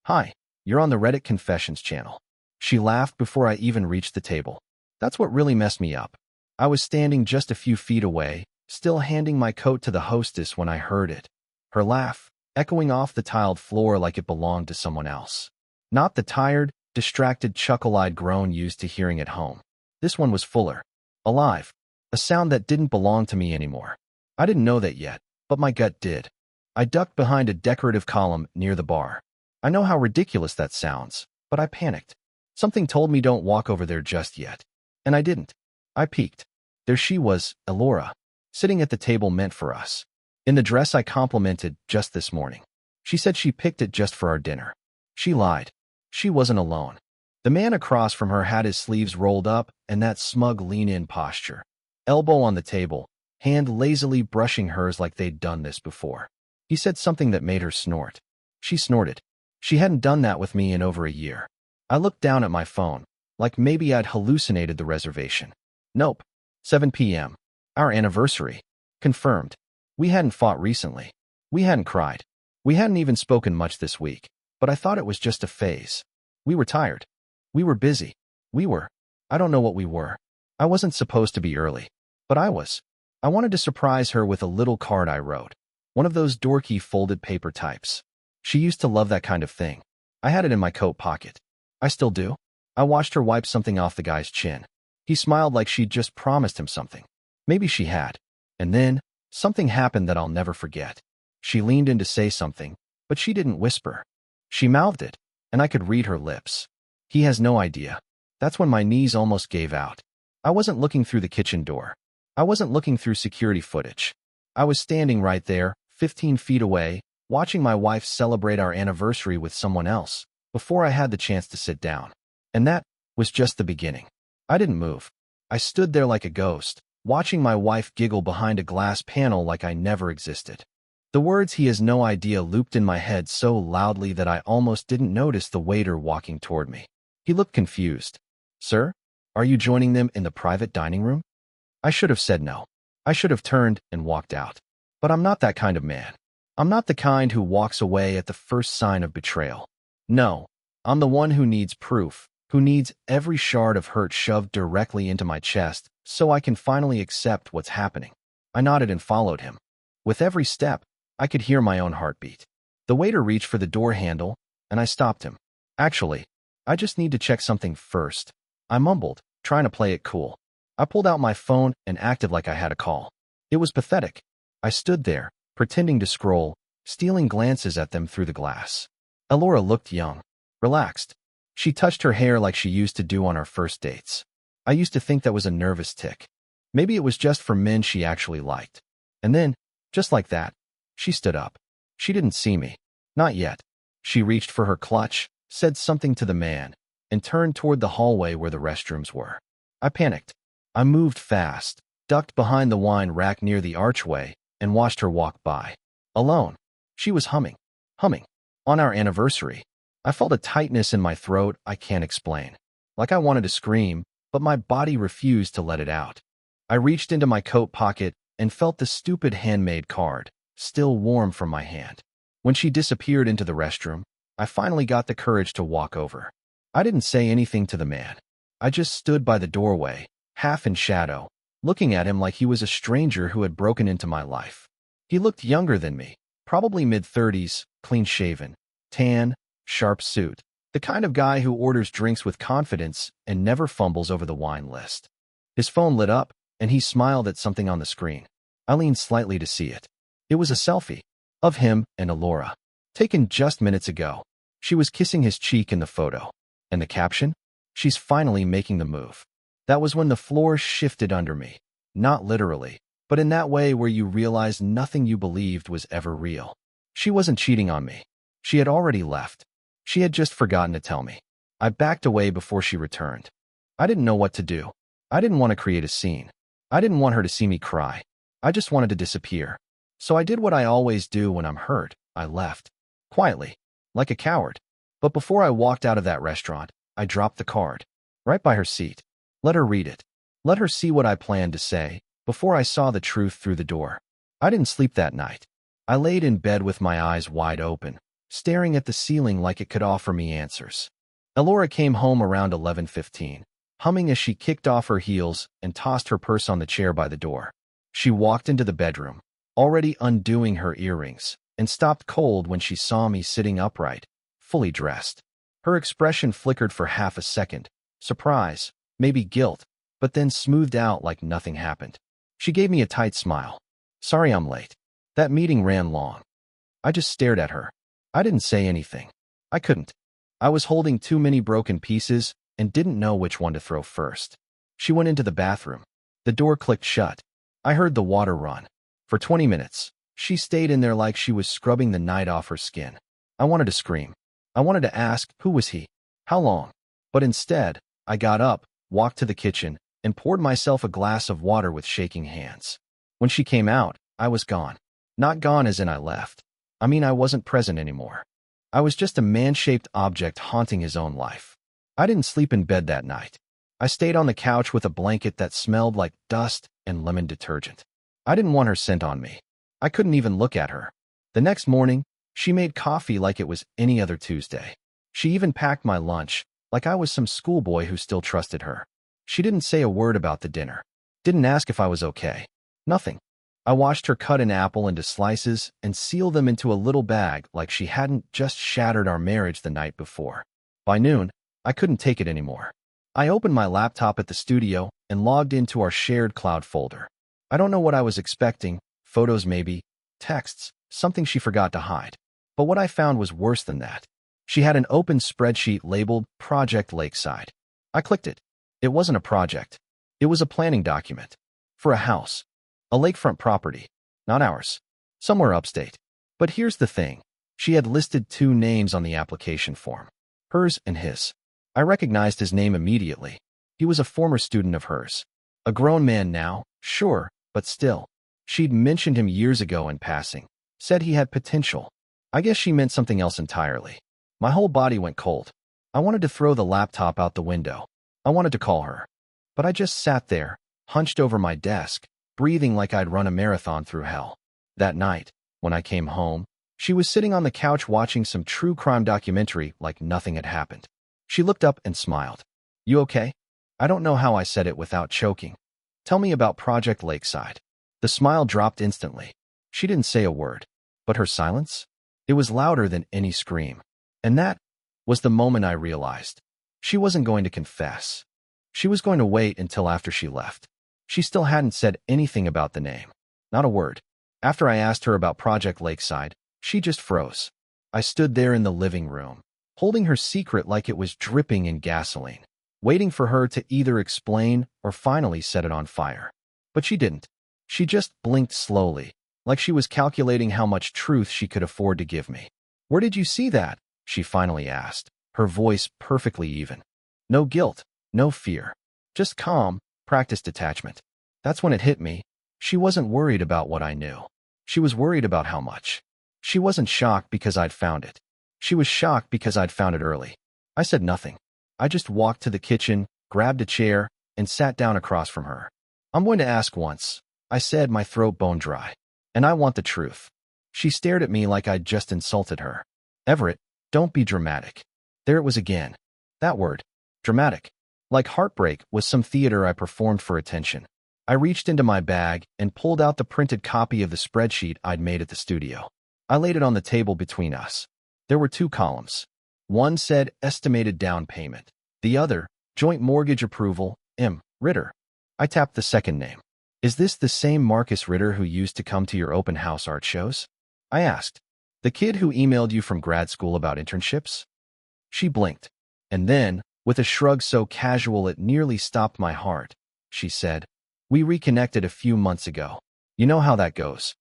Hi, you're on the Reddit Confessions channel. She laughed before I even reached the table. That's what really messed me up. I was standing just a few feet away, still handing my coat to the hostess when I heard it. Her laugh, echoing off the tiled floor like it belonged to someone else. Not the tired, distracted chuckle-eyed groan used to hearing at home. This one was fuller. Alive. A sound that didn't belong to me anymore. I didn't know that yet, but my gut did. I ducked behind a decorative column near the bar. I know how ridiculous that sounds, but I panicked. Something told me don't walk over there just yet. And I didn't. I peeked. There she was, Elora, sitting at the table meant for us. In the dress I complimented just this morning. She said she picked it just for our dinner. She lied. She wasn't alone. The man across from her had his sleeves rolled up and that smug lean-in posture. Elbow on the table, hand lazily brushing hers like they'd done this before. He said something that made her snort. She snorted. She hadn't done that with me in over a year. I looked down at my phone, like maybe I'd hallucinated the reservation. Nope. 7 p.m. Our anniversary. Confirmed. We hadn't fought recently. We hadn't cried. We hadn't even spoken much this week, but I thought it was just a phase. We were tired. We were busy. I don't know what we were. I wasn't supposed to be early, but I was. I wanted to surprise her with a little card I wrote. One of those dorky folded paper types. She used to love that kind of thing. I had it in my coat pocket. I still do. I watched her wipe something off the guy's chin. He smiled like she'd just promised him something. Maybe she had. And then, something happened that I'll never forget. She leaned in to say something, but she didn't whisper. She mouthed it, and I could read her lips. He has no idea. That's when my knees almost gave out. I wasn't looking through the kitchen door. I wasn't looking through security footage. I was standing right there, 15 feet away, watching my wife celebrate our anniversary with someone else, before I had the chance to sit down. And that was just the beginning. I didn't move. I stood there like a ghost, watching my wife giggle behind a glass panel like I never existed. The words "he has no idea" looped in my head so loudly that I almost didn't notice the waiter walking toward me. He looked confused. "Sir, are you joining them in the private dining room?" I should have said no. I should have turned and walked out. But I'm not that kind of man. I'm not the kind who walks away at the first sign of betrayal. No, I'm the one who needs proof, who needs every shard of hurt shoved directly into my chest so I can finally accept what's happening. I nodded and followed him. With every step, I could hear my own heartbeat. The waiter reached for the door handle, and I stopped him. "Actually, I just need to check something first," I mumbled, trying to play it cool. I pulled out my phone and acted like I had a call. It was pathetic. I stood there, pretending to scroll, stealing glances at them through the glass. Elora looked young, relaxed. She touched her hair like she used to do on our first dates. I used to think that was a nervous tic. Maybe it was just for men she actually liked. And then, just like that, she stood up. She didn't see me. Not yet. She reached for her clutch, said something to the man, and turned toward the hallway where the restrooms were. I panicked. I moved fast, ducked behind the wine rack near the archway, and watched her walk by. Alone. She was humming. Humming. On our anniversary. I felt a tightness in my throat I can't explain. Like I wanted to scream, but my body refused to let it out. I reached into my coat pocket and felt the stupid handmade card, still warm from my hand. When she disappeared into the restroom, I finally got the courage to walk over. I didn't say anything to the man. I just stood by the doorway, half in shadow, looking at him like he was a stranger who had broken into my life. He looked younger than me, probably mid-30s, clean-shaven, tan, sharp suit, the kind of guy who orders drinks with confidence and never fumbles over the wine list. His phone lit up, and he smiled at something on the screen. I leaned slightly to see it. It was a selfie of him and Elora, taken just minutes ago. She was kissing his cheek in the photo. And the caption? "She's finally making the move." That was when the floor shifted under me. Not literally, but in that way where you realize nothing you believed was ever real. She wasn't cheating on me. She had already left. She had just forgotten to tell me. I backed away before she returned. I didn't know what to do. I didn't want to create a scene. I didn't want her to see me cry. I just wanted to disappear. So I did what I always do when I'm hurt. I left. Quietly. Like a coward. But before I walked out of that restaurant, I dropped the card. Right by her seat. Let her read it. Let her see what I planned to say, before I saw the truth through the door. I didn't sleep that night. I laid in bed with my eyes wide open, staring at the ceiling like it could offer me answers. Elora came home around 11:15, humming as she kicked off her heels and tossed her purse on the chair by the door. She walked into the bedroom, already undoing her earrings, and stopped cold when she saw me sitting upright, fully dressed. Her expression flickered for half a second, surprise, maybe guilt, but then smoothed out like nothing happened. She gave me a tight smile. "Sorry I'm late. That meeting ran long." I just stared at her. I didn't say anything. I couldn't. I was holding too many broken pieces and didn't know which one to throw first. She went into the bathroom. The door clicked shut. I heard the water run. For 20 minutes, she stayed in there like she was scrubbing the night off her skin. I wanted to scream. I wanted to ask, who was he? How long? But instead, I got up, walked to the kitchen, and poured myself a glass of water with shaking hands. When she came out, I was gone. Not gone as in I left. I mean, I wasn't present anymore. I was just a man-shaped object haunting his own life. I didn't sleep in bed that night. I stayed on the couch with a blanket that smelled like dust and lemon detergent. I didn't want her scent on me. I couldn't even look at her. The next morning, she made coffee like it was any other Tuesday. She even packed my lunch, like I was some schoolboy who still trusted her. She didn't say a word about the dinner. Didn't ask if I was okay. Nothing. I watched her cut an apple into slices and seal them into a little bag like she hadn't just shattered our marriage the night before. By noon, I couldn't take it anymore. I opened my laptop at the studio and logged into our shared cloud folder. I don't know what I was expecting, photos maybe, texts, something she forgot to hide. But what I found was worse than that. She had an open spreadsheet labeled Project Lakeside. I clicked it. It wasn't a project. It was a planning document. For a house. A lakefront property. Not ours. Somewhere upstate. But here's the thing. She had listed two names on the application form. Hers and his. I recognized his name immediately. He was a former student of hers. A grown man now, sure, but still. She'd mentioned him years ago in passing. Said he had potential. I guess she meant something else entirely. My whole body went cold. I wanted to throw the laptop out the window. I wanted to call her. But I just sat there, hunched over my desk, breathing like I'd run a marathon through hell. That night, when I came home, she was sitting on the couch watching some true crime documentary like nothing had happened. She looked up and smiled. "You okay?" I don't know how I said it without choking. "Tell me about Project Lakeside." The smile dropped instantly. She didn't say a word. But her silence? It was louder than any scream. And that was the moment I realized. She wasn't going to confess. She was going to wait until after she left. She still hadn't said anything about the name. Not a word. After I asked her about Project Lakeside, she just froze. I stood there in the living room, holding her secret like it was dripping in gasoline, waiting for her to either explain or finally set it on fire. But she didn't. She just blinked slowly, like she was calculating how much truth she could afford to give me. "Where did you see that?" she finally asked, her voice perfectly even. No guilt, no fear. Just calm, practiced detachment. That's when it hit me. She wasn't worried about what I knew. She was worried about how much. She wasn't shocked because I'd found it. She was shocked because I'd found it early. I said nothing. I just walked to the kitchen, grabbed a chair, and sat down across from her. "I'm going to ask once," I said, my throat bone dry. "And I want the truth." She stared at me like I'd just insulted her. "Everett, don't be dramatic." There it was again. That word. Dramatic. Like heartbreak was some theater I performed for attention. I reached into my bag and pulled out the printed copy of the spreadsheet I'd made at the studio. I laid it on the table between us. There were two columns. One said estimated down payment. The other, joint mortgage approval, M. Ritter. I tapped the second name. "Is this the same Marcus Ritter who used to come to your open house art shows?" I asked. "The kid who emailed you from grad school about internships?" She blinked. And then, with a shrug so casual it nearly stopped my heart, she said, "We reconnected a few months ago. You know how that goes."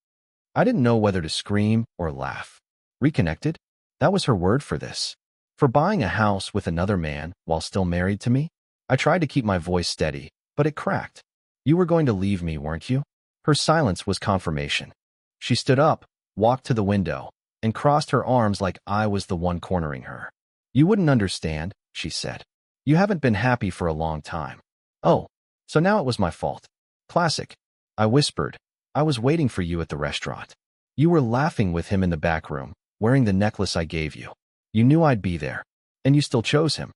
I didn't know whether to scream or laugh. Reconnected? That was her word for this. For buying a house with another man while still married to me? I tried to keep my voice steady, but it cracked. "You were going to leave me, weren't you?" Her silence was confirmation. She stood up, walked to the window, and crossed her arms like I was the one cornering her. "You wouldn't understand," she said. "You haven't been happy for a long time." "Oh, so now it was my fault." "Classic," I whispered. "I was waiting for you at the restaurant. You were laughing with him in the back room, wearing the necklace I gave you. You knew I'd be there, and you still chose him."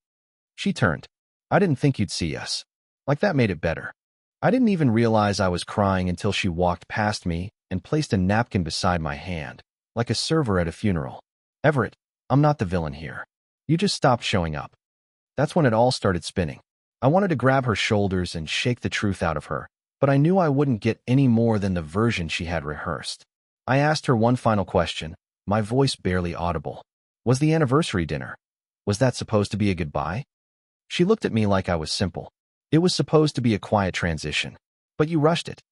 She turned. "I didn't think you'd see us." Like that made it better. I didn't even realize I was crying until she walked past me and placed a napkin beside my hand, like a server at a funeral. "Everett, I'm not the villain here. You just stopped showing up." That's when it all started spinning. I wanted to grab her shoulders and shake the truth out of her, but I knew I wouldn't get any more than the version she had rehearsed. I asked her one final question, my voice barely audible. "Was the anniversary dinner? Was that supposed to be a goodbye?" She looked at me like I was simple. "It was supposed to be a quiet transition, but you rushed it."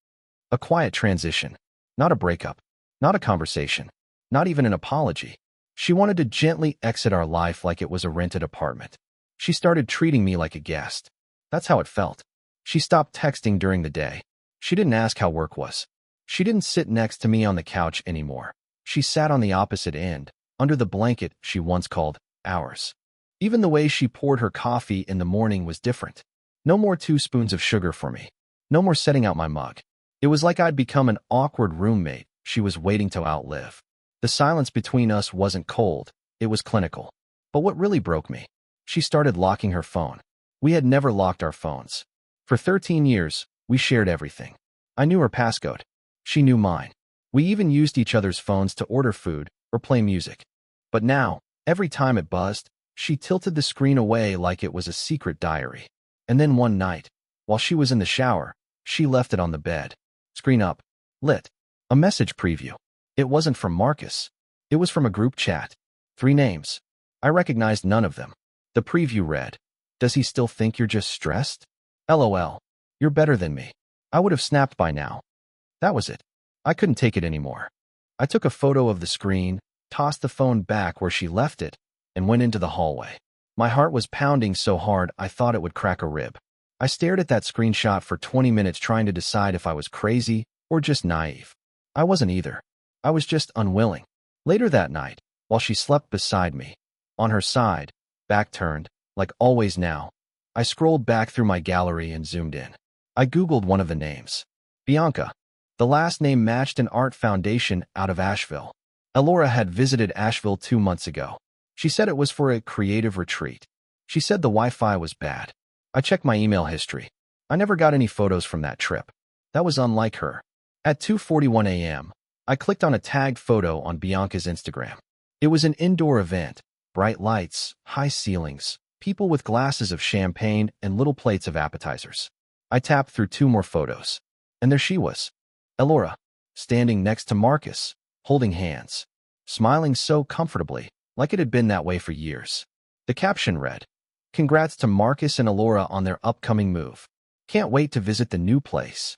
A quiet transition. Not a breakup. Not a conversation. Not even an apology. She wanted to gently exit our life like it was a rented apartment. She started treating me like a guest. That's how it felt. She stopped texting during the day. She didn't ask how work was. She didn't sit next to me on the couch anymore. She sat on the opposite end, under the blanket she once called ours. Even the way she poured her coffee in the morning was different. No more 2 spoons of sugar for me. No more setting out my mug. It was like I'd become an awkward roommate she was waiting to outlive. The silence between us wasn't cold, it was clinical. But what really broke me? She started locking her phone. We had never locked our phones. For 13 years, we shared everything. I knew her passcode. She knew mine. We even used each other's phones to order food or play music. But now, every time it buzzed, she tilted the screen away like it was a secret diary. And then one night, while she was in the shower, she left it on the bed. Screen up. Lit. A message preview. It wasn't from Marcus. It was from a group chat. 3 names. I recognized none of them. The preview read, "Does he still think you're just stressed? LOL. You're better than me." I would have snapped by now. That was it. I couldn't take it anymore. I took a photo of the screen, tossed the phone back where she left it, and went into the hallway. My heart was pounding so hard I thought it would crack a rib. I stared at that screenshot for 20 minutes trying to decide if I was crazy or just naive. I wasn't either. I was just unwilling. Later that night, while she slept beside me, on her side, back turned, like always now, I scrolled back through my gallery and zoomed in. I Googled one of the names. Bianca. The last name matched an art foundation out of Asheville. Elora had visited Asheville 2 months ago. She said it was for a creative retreat. She said the Wi-Fi was bad. I checked my email history. I never got any photos from that trip. That was unlike her. At 2:41 a.m., I clicked on a tagged photo on Bianca's Instagram. It was an indoor event. Bright lights, high ceilings, people with glasses of champagne and little plates of appetizers. I tapped through 2 more photos. And there she was. Elora, standing next to Marcus, holding hands, smiling so comfortably, like it had been that way for years. The caption read, "Congrats to Marcus and Elora on their upcoming move. Can't wait to visit the new place."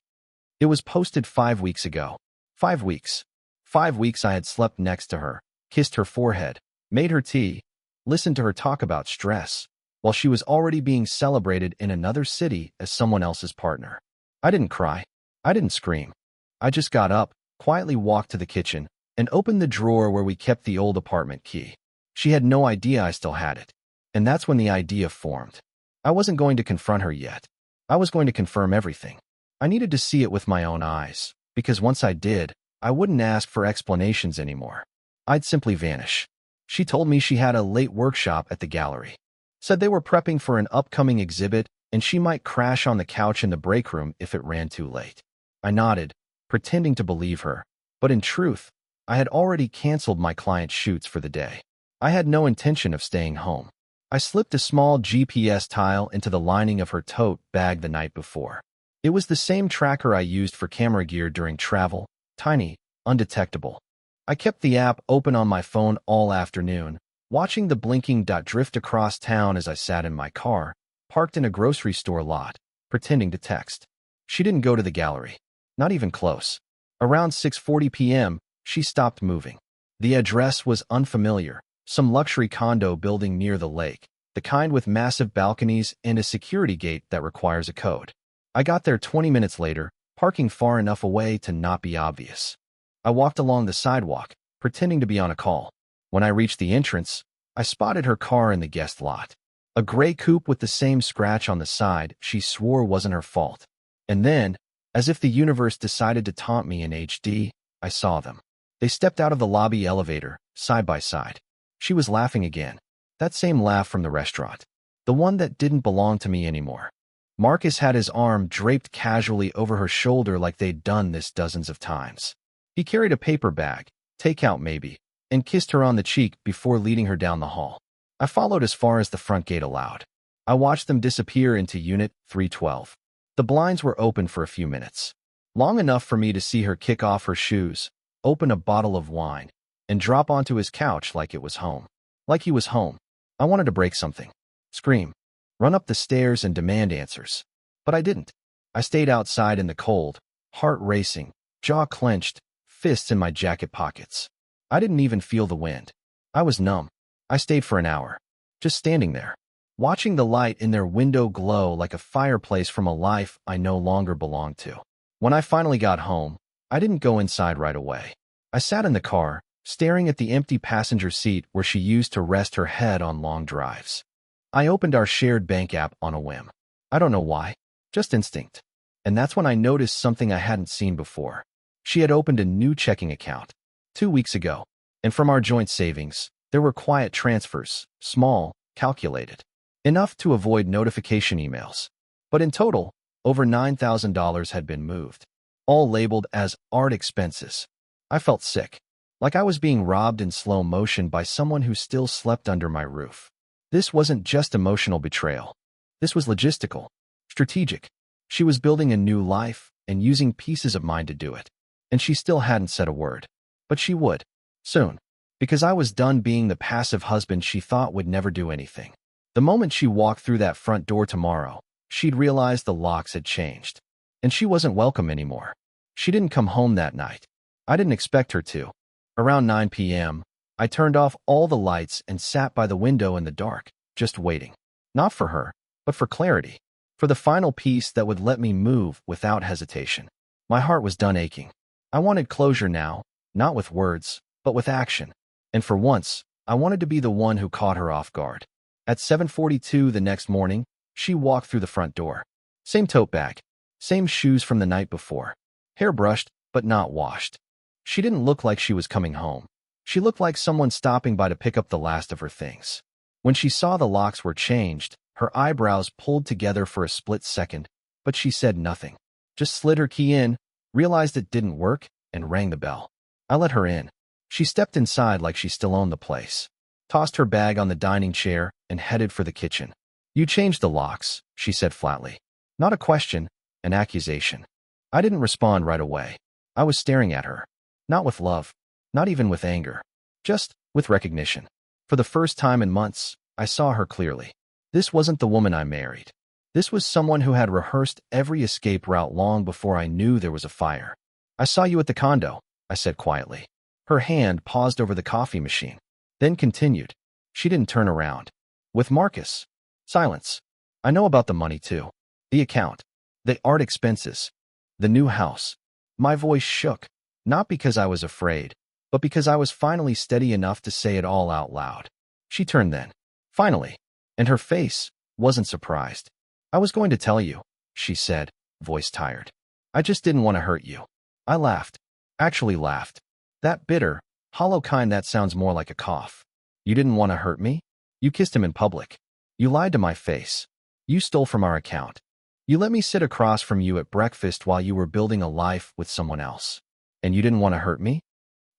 It was posted 5 weeks ago. 5 weeks. 5 weeks I had slept next to her, kissed her forehead, made her tea, listened to her talk about stress, while she was already being celebrated in another city as someone else's partner. I didn't cry. I didn't scream. I just got up, quietly walked to the kitchen, and opened the drawer where we kept the old apartment key. She had no idea I still had it. And that's when the idea formed. I wasn't going to confront her yet. I was going to confirm everything. I needed to see it with my own eyes, because once I did, I wouldn't ask for explanations anymore. I'd simply vanish. She told me she had a late workshop at the gallery. Said they were prepping for an upcoming exhibit and she might crash on the couch in the break room if it ran too late. I nodded, pretending to believe her, but in truth, I had already canceled my client's shoots for the day. I had no intention of staying home. I slipped a small GPS tile into the lining of her tote bag the night before. It was the same tracker I used for camera gear during travel, tiny, undetectable. I kept the app open on my phone all afternoon, watching the blinking dot drift across town as I sat in my car, parked in a grocery store lot, pretending to text. She didn't go to the gallery. Not even close. Around 6:40 p.m., she stopped moving. The address was unfamiliar, some luxury condo building near the lake, the kind with massive balconies and a security gate that requires a code. I got there 20 minutes later, parking far enough away to not be obvious. I walked along the sidewalk, pretending to be on a call. When I reached the entrance, I spotted her car in the guest lot. A gray coupe with the same scratch on the side she swore wasn't her fault. And then, as if the universe decided to taunt me in HD, I saw them. They stepped out of the lobby elevator, side by side. She was laughing again. That same laugh from the restaurant. The one that didn't belong to me anymore. Marcus had his arm draped casually over her shoulder like they'd done this dozens of times. He carried a paper bag, takeout maybe, and kissed her on the cheek before leading her down the hall. I followed as far as the front gate allowed. I watched them disappear into Unit 312. The blinds were open for a few minutes. Long enough for me to see her kick off her shoes, open a bottle of wine, and drop onto his couch like it was home. Like he was home. I wanted to break something. Scream. Run up the stairs and demand answers. But I didn't. I stayed outside in the cold, heart racing, jaw clenched, fists in my jacket pockets. I didn't even feel the wind. I was numb. I stayed for an hour, just standing there, watching the light in their window glow like a fireplace from a life I no longer belonged to. When I finally got home, I didn't go inside right away. I sat in the car, staring at the empty passenger seat where she used to rest her head on long drives. I opened our shared bank app on a whim. I don't know why, just instinct. And that's when I noticed something I hadn't seen before. She had opened a new checking account 2 weeks ago, and from our joint savings, there were quiet transfers, small, calculated, enough to avoid notification emails. But in total, over $9,000 had been moved, all labeled as art expenses. I felt sick, like I was being robbed in slow motion by someone who still slept under my roof. This wasn't just emotional betrayal. This was logistical, strategic. She was building a new life and using pieces of mine to do it. And she still hadn't said a word. But she would. Soon. Because I was done being the passive husband she thought would never do anything. The moment she walked through that front door tomorrow, she'd realize the locks had changed. And she wasn't welcome anymore. She didn't come home that night. I didn't expect her to. Around 9 p.m., I turned off all the lights and sat by the window in the dark, just waiting. Not for her, but for clarity. For the final piece that would let me move without hesitation. My heart was done aching. I wanted closure now, not with words, but with action. And for once, I wanted to be the one who caught her off guard. At 7:42 the next morning, she walked through the front door. Same tote bag, same shoes from the night before. Hair brushed, but not washed. She didn't look like she was coming home. She looked like someone stopping by to pick up the last of her things. When she saw the locks were changed, her eyebrows pulled together for a split second, but she said nothing. Just slid her key in, realized it didn't work, and rang the bell. I let her in. She stepped inside like she still owned the place, tossed her bag on the dining chair, and headed for the kitchen. You changed the locks, she said flatly. Not a question, an accusation. I didn't respond right away. I was staring at her. Not with love, not even with anger, just with recognition. For the first time in months, I saw her clearly. This wasn't the woman I married. This was someone who had rehearsed every escape route long before I knew there was a fire. I saw you at the condo, I said quietly. Her hand paused over the coffee machine, then continued. She didn't turn around. With Marcus. Silence. I know about the money too. The account. The art expenses. The new house. My voice shook, not because I was afraid, but because I was finally steady enough to say it all out loud. She turned then. Finally. And her face wasn't surprised. I was going to tell you, she said, voice tired. I just didn't want to hurt you. I laughed. Actually laughed. That bitter, hollow kind that sounds more like a cough. You didn't want to hurt me? You kissed him in public. You lied to my face. You stole from our account. You let me sit across from you at breakfast while you were building a life with someone else. And you didn't want to hurt me?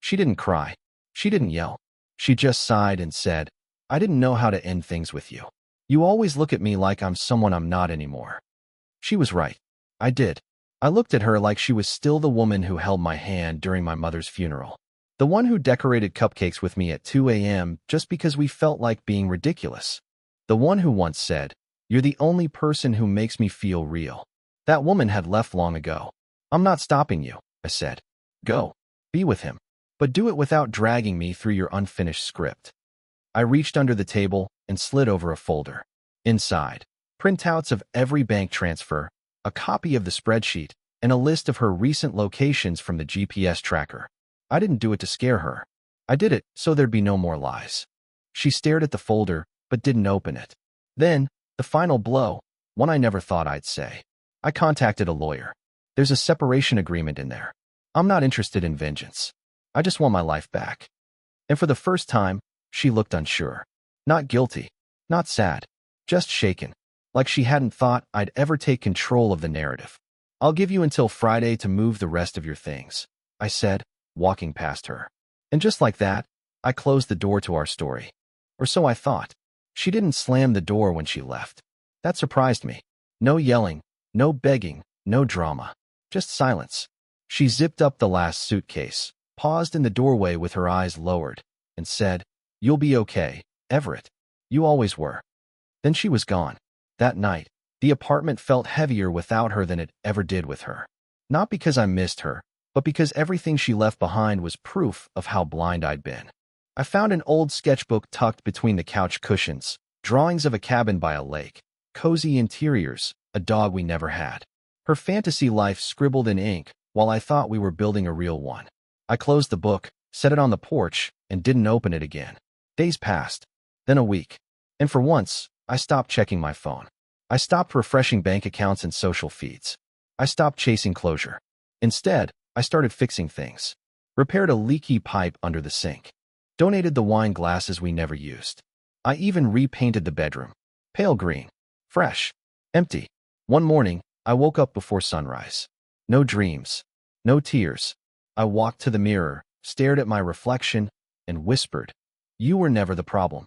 She didn't cry. She didn't yell. She just sighed and said, I didn't know how to end things with you. You always look at me like I'm someone I'm not anymore. She was right. I did. I looked at her like she was still the woman who held my hand during my mother's funeral. The one who decorated cupcakes with me at 2 a.m. just because we felt like being ridiculous. The one who once said, you're the only person who makes me feel real. That woman had left long ago. I'm not stopping you, I said. Go. Be with him. But do it without dragging me through your unfinished script. I reached under the table and slid over a folder. Inside, printouts of every bank transfer, a copy of the spreadsheet, and a list of her recent locations from the GPS tracker. I didn't do it to scare her. I did it so there'd be no more lies. She stared at the folder, but didn't open it. Then, the final blow, one I never thought I'd say. I contacted a lawyer. There's a separation agreement in there. I'm not interested in vengeance. I just want my life back. And for the first time, she looked unsure. Not guilty, not sad, just shaken, like she hadn't thought I'd ever take control of the narrative. I'll give you until Friday to move the rest of your things, I said, walking past her. And just like that, I closed the door to our story. Or so I thought. She didn't slam the door when she left. That surprised me. No yelling, no begging, no drama. Just silence. She zipped up the last suitcase, paused in the doorway with her eyes lowered, and said, "You'll be okay, Everett. You always were." Then she was gone. That night, the apartment felt heavier without her than it ever did with her. Not because I missed her, but because everything she left behind was proof of how blind I'd been. I found an old sketchbook tucked between the couch cushions, drawings of a cabin by a lake, cozy interiors, a dog we never had. Her fantasy life scribbled in ink while I thought we were building a real one. I closed the book, set it on the porch, and didn't open it again. Days passed, then a week. And for once, I stopped checking my phone. I stopped refreshing bank accounts and social feeds. I stopped chasing closure. Instead, I started fixing things. Repaired a leaky pipe under the sink. Donated the wine glasses we never used. I even repainted the bedroom. Pale green. Fresh. Empty. One morning, I woke up before sunrise. No dreams. No tears. I walked to the mirror, stared at my reflection, and whispered, "You were never the problem."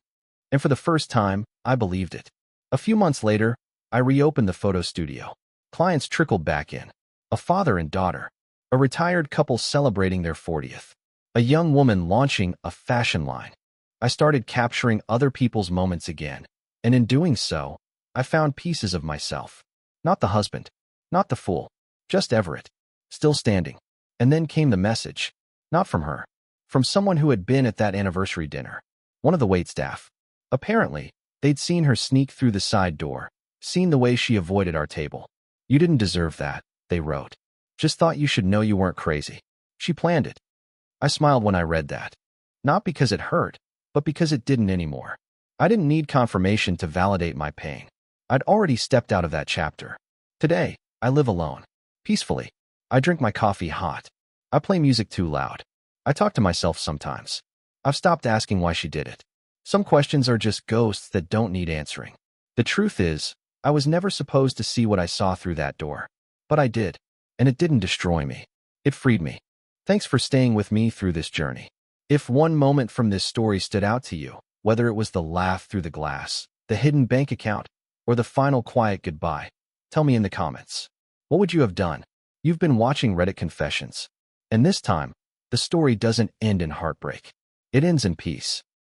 And for the first time, I believed it. A few months later, I reopened the photo studio. Clients trickled back in. A father and daughter. A retired couple celebrating their 40th. A young woman launching a fashion line. I started capturing other people's moments again, and in doing so, I found pieces of myself. Not the husband, not the fool, just Everett, still standing. And then came the message, not from her, from someone who had been at that anniversary dinner, one of the waitstaff. Apparently, they'd seen her sneak through the side door, seen the way she avoided our table. "You didn't deserve that," they wrote. "Just thought you should know you weren't crazy. She planned it." I smiled when I read that. Not because it hurt, but because it didn't anymore. I didn't need confirmation to validate my pain. I'd already stepped out of that chapter. Today, I live alone, peacefully. I drink my coffee hot. I play music too loud. I talk to myself sometimes. I've stopped asking why she did it. Some questions are just ghosts that don't need answering. The truth is, I was never supposed to see what I saw through that door. But I did, and it didn't destroy me. It freed me. Thanks for staying with me through this journey. If one moment from this story stood out to you, whether it was the laugh through the glass, the hidden bank account, or the final quiet goodbye, tell me in the comments. What would you have done? You've been watching Reddit Confessions. And this time, the story doesn't end in heartbreak. It ends in peace.